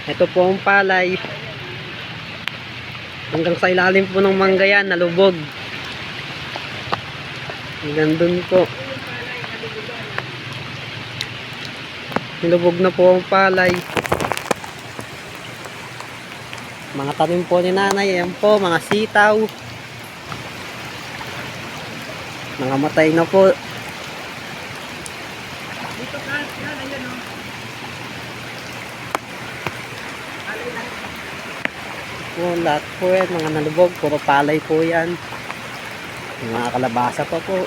Ito po ang palay. Hanggang sa ilalim po ng mangga yan, nalubog. Hanggang dun po. Nilubog na po ang palay. Mga tanim po ni nanay, ayan po, mga sitaw. Mga matay na po. Dito ka, yan, ayan o. Po, lahat po yan, mga nalubog, puro palay po yan. Mga kalabasa pa po.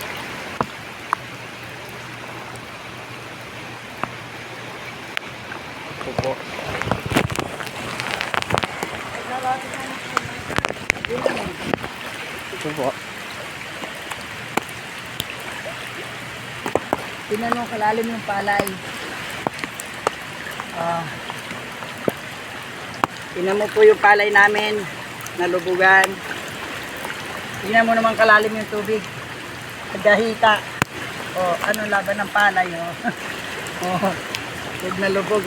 Ito po. Ito po. Tingnan mo kalalim yung palay. Tingnan mo po yung palay namin, nalubugan. Tingnan mo naman kalalim yung tubig. Nagahita. Ano laban ng palay, Huwag nalubog,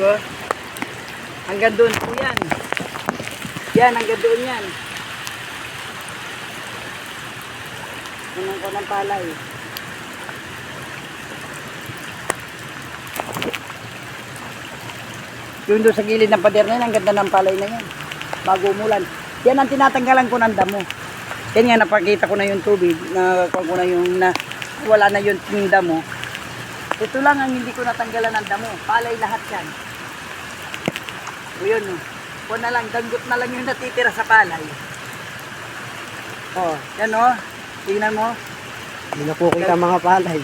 Hanggang doon po yan. Yan, hanggang doon yan. Tingnan ko ng palay. Yung doon sa gilid ng pader na yan, ang ganda ng palay na yan. Bago umulan. Yan ang tinatanggalan ko ng damo. Yan nga, napakita ko na yung tubig, nakuha ko na yung, wala na yung damo. Ito lang ang hindi ko natanggalan ng damo. Palay lahat yan. O yun, Kuha na lang, danggot na lang yung natitira sa palay. Yan tingnan mo. Hindi na po kita mga palay.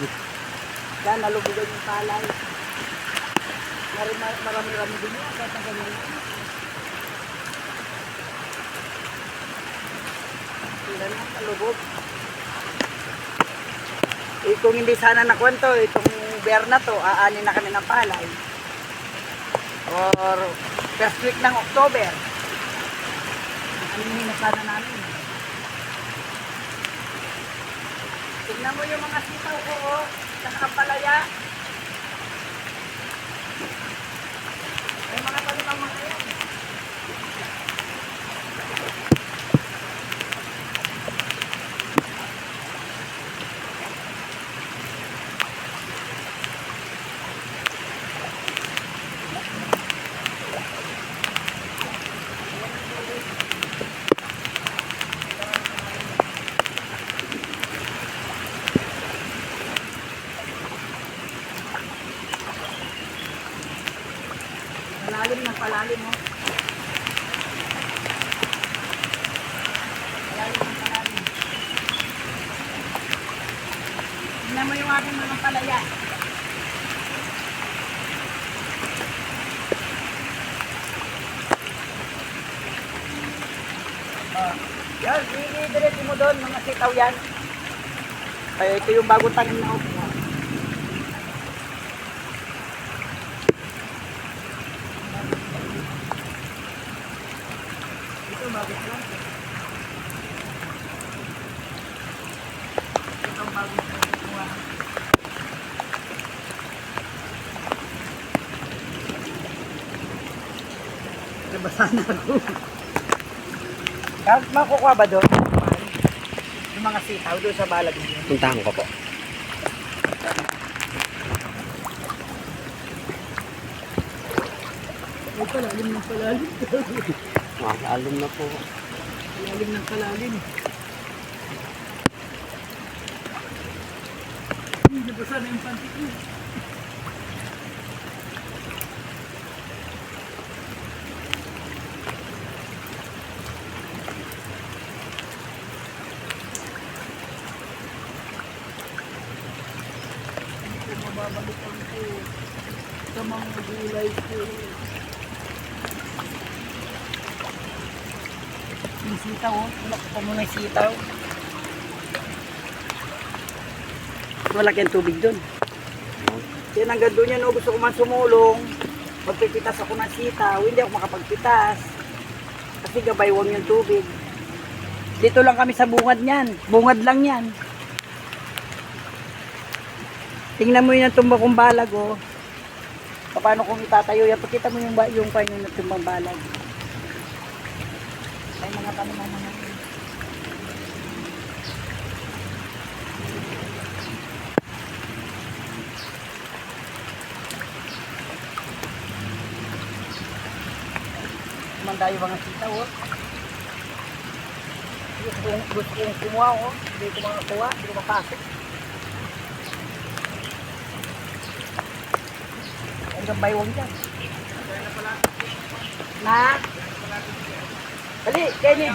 Yan, nalubugan yung palay. Marami-rami din yan, kahit na ganyan. Tingnan mo, nalubog. Kung hindi sana nakwento, itong bear na to, aanin na kami ng palay. Or first week ng October. Aanin na sana namin. Tingnan mo yung mga sitaw ko, sa kapalaya. May mga tanim ang mga yan. Palalim ng palalim mo. Palalim ng palalim. Tingnan mo yung aking mga palaya. Yan, i-direct mo doon, mga sitaw yan. Kaya ito yung bagong tanim na ako. Ito bagong lang. Ito ang bagong kuha. Nabasa na ako. Makukuha ba doon? Yung mga sitaw doon sa balag niyo. Puntahan ko po. Ay, palalim ng palalim. Alim na po. Palalim ng palalim. Hindi ba sana yung pantik mo? Mababalikan ko sa mga gulay ko. Yung sitaw, wala ko muna yung sitaw. Wala kayong tubig doon. Yan hanggang doon yan, gusto ko man sumulong. Magpipitas ako ng sitaw, hindi ako makapagpitas. Kasi gabaywang yung tubig. Dito lang kami sa bungad niyan. Bungad lang yan. Tingnan mo yun ang tumba kong balag, Paano kung itatayo yan? Pakita mo yung panyo na tumbang balag. Ay mga tanong mga yan. Mandayo mga sitaw, oh. Gusto kong kumuha, oh. Hindi ko makakuha, hindi ko mapasok. Hanggang baywang dyan. Na? Dali, Kenny.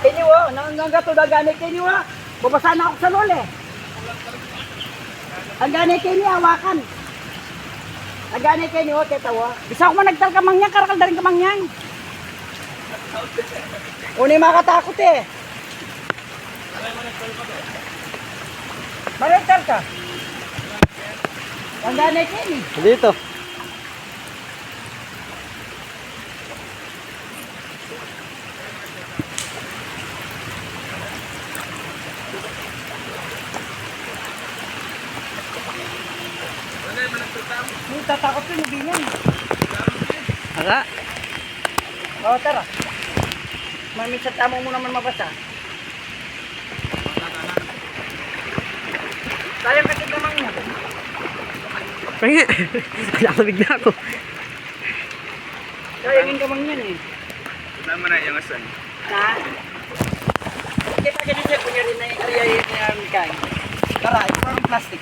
Kenny, oh. Nanggato na gani, Kenny, oh. Babasa na ako sa lol, eh. Ang gani, Kenny, hawakan. Ang gani, Kenny, oh. Teta, oh. Bisa ko man nagtal kamang yan, karakal daring kamang yan. Unay makatakot, eh. Marental ka. Ang gani, Kenny. Dito. Hindi tatakot ko, nabingan. Aka. O, tara. Minsan tamo mo naman mabasa. Sayang kasi naman mo. Kaya, nakabig na ako. Sayangin ka man yan eh. Nama na yung asan. Na? Kita ka din siya, kunya rin na yung area yun niya, Mikay. Tara, ito ang plastic.